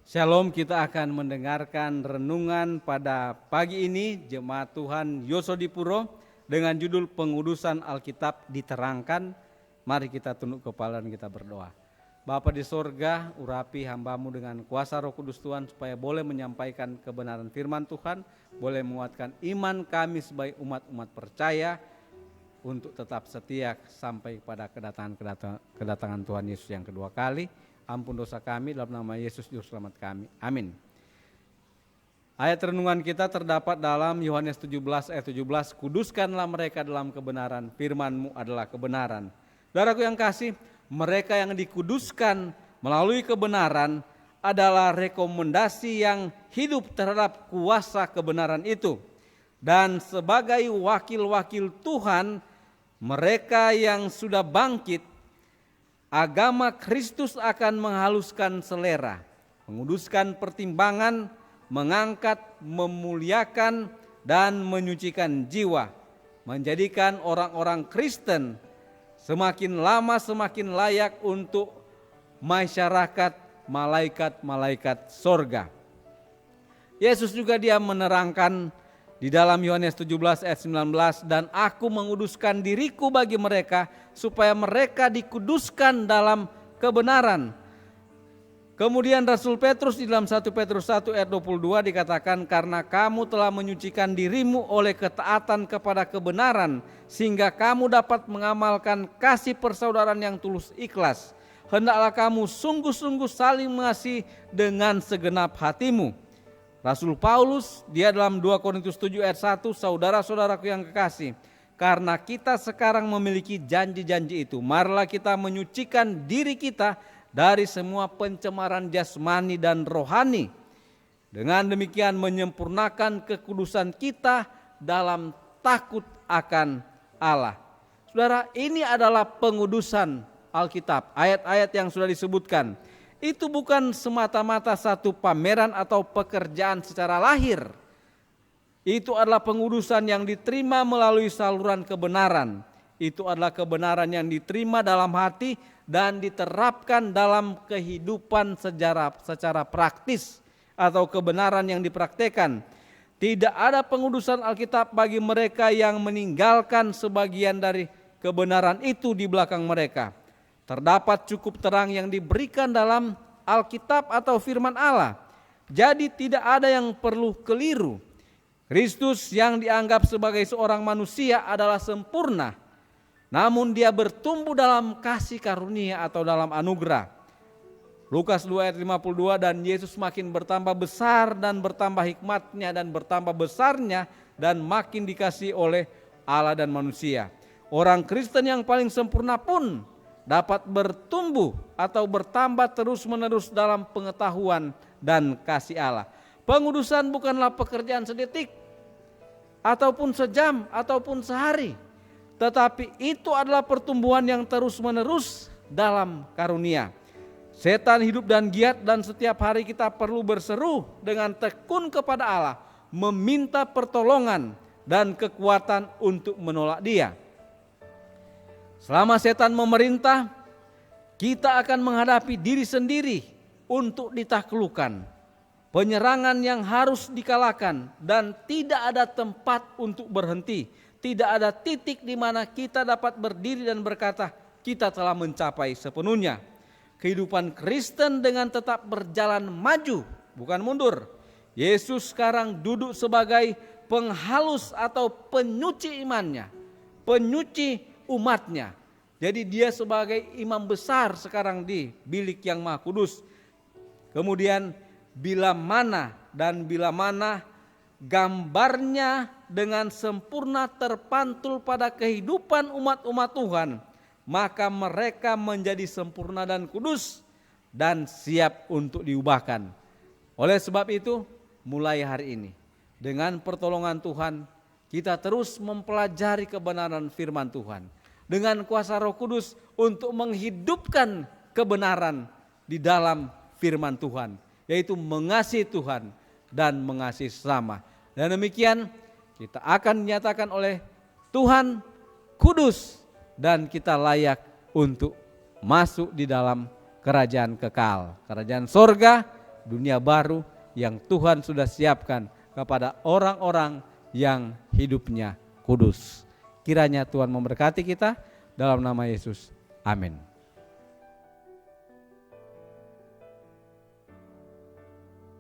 Shalom, kita akan mendengarkan renungan pada pagi ini Jemaat Tuhan Yosodipuro dengan judul Pengudusan Alkitab Diterangkan. Mari kita tunduk kepala dan kita berdoa. Bapa di sorga, urapi hamba-Mu dengan kuasa Roh Kudus Tuhan supaya boleh menyampaikan kebenaran firman Tuhan, boleh menguatkan iman kami sebagai umat-umat percaya untuk tetap setia sampai pada kedatangan Tuhan Yesus yang kedua kali. Ampun dosa kami dalam nama Yesus Juru Selamat kami. Amin. Ayat renungan kita terdapat dalam Yohanes 17 ayat 17. Kuduskanlah mereka dalam kebenaran, firman-Mu adalah kebenaran. Saudaraku yang kasih, mereka yang dikuduskan melalui kebenaran adalah rekomendasi yang hidup terhadap kuasa kebenaran itu. Dan sebagai wakil-wakil Tuhan, mereka yang sudah bangkit, agama Kristus akan menghaluskan selera, menguduskan pertimbangan, mengangkat, memuliakan, dan menyucikan jiwa, menjadikan orang-orang Kristen semakin lama semakin layak untuk masyarakat malaikat-malaikat sorga. Yesus juga dia menerangkan di dalam Yohanes 17 ayat 19, dan aku menguduskan diriku bagi mereka supaya mereka dikuduskan dalam kebenaran. Kemudian Rasul Petrus di dalam 1 Petrus 1 ayat 22 dikatakan, karena kamu telah menyucikan dirimu oleh ketaatan kepada kebenaran, sehingga kamu dapat mengamalkan kasih persaudaraan yang tulus ikhlas. Hendaklah kamu sungguh-sungguh saling mengasihi dengan segenap hatimu. Rasul Paulus dia dalam 2 Korintus 7 ayat 1, saudara-saudaraku yang kekasih, karena kita sekarang memiliki janji-janji itu, marilah kita menyucikan diri kita dari semua pencemaran jasmani dan rohani. Dengan demikian menyempurnakan kekudusan kita dalam takut akan Allah. Saudara, ini adalah pengudusan Alkitab, ayat-ayat yang sudah disebutkan. Itu bukan semata-mata satu pameran atau pekerjaan secara lahir. Itu adalah pengudusan yang diterima melalui saluran kebenaran. Itu adalah kebenaran yang diterima dalam hati dan diterapkan dalam kehidupan secara praktis atau kebenaran yang dipraktekkan. Tidak ada pengudusan Alkitab bagi mereka yang meninggalkan sebagian dari kebenaran itu di belakang mereka. Terdapat cukup terang yang diberikan dalam Alkitab atau firman Allah. Jadi tidak ada yang perlu keliru. Kristus yang dianggap sebagai seorang manusia adalah sempurna. Namun dia bertumbuh dalam kasih karunia atau dalam anugerah. Lukas 2 ayat 52, dan Yesus makin bertambah besar dan bertambah hikmatnya dan bertambah besarnya dan makin dikasihi oleh Allah dan manusia. Orang Kristen yang paling sempurna pun dapat bertumbuh atau bertambah terus-menerus dalam pengetahuan dan kasih Allah. Pengudusan bukanlah pekerjaan sedetik, ataupun sejam, ataupun sehari. Tetapi itu adalah pertumbuhan yang terus-menerus dalam karunia. Setan hidup dan giat, dan setiap hari kita perlu berseru dengan tekun kepada Allah, meminta pertolongan dan kekuatan untuk menolak dia. Selama setan memerintah, kita akan menghadapi diri sendiri untuk ditaklukkan. Penyerangan yang harus dikalahkan dan tidak ada tempat untuk berhenti. Tidak ada titik di mana kita dapat berdiri dan berkata, kita telah mencapai sepenuhnya. Kehidupan Kristen dengan tetap berjalan maju, bukan mundur. Yesus sekarang duduk sebagai penghalus atau penyuci imannya, penyuci umatnya. Jadi dia sebagai imam besar sekarang di bilik yang maha kudus. Kemudian bila mana gambarnya dengan sempurna terpantul pada kehidupan umat-umat Tuhan, maka mereka menjadi sempurna dan kudus dan siap untuk diubahkan. Oleh sebab itu, mulai hari ini dengan pertolongan Tuhan, kita terus mempelajari kebenaran firman Tuhan dengan kuasa Roh Kudus untuk menghidupkan kebenaran di dalam firman Tuhan, yaitu mengasihi Tuhan dan mengasihi sesama. Dan demikian kita akan dinyatakan oleh Tuhan kudus dan kita layak untuk masuk di dalam kerajaan kekal, kerajaan sorga dunia baru yang Tuhan sudah siapkan kepada orang-orang yang hidupnya kudus. Kiranya Tuhan memberkati kita dalam nama Yesus. Amin.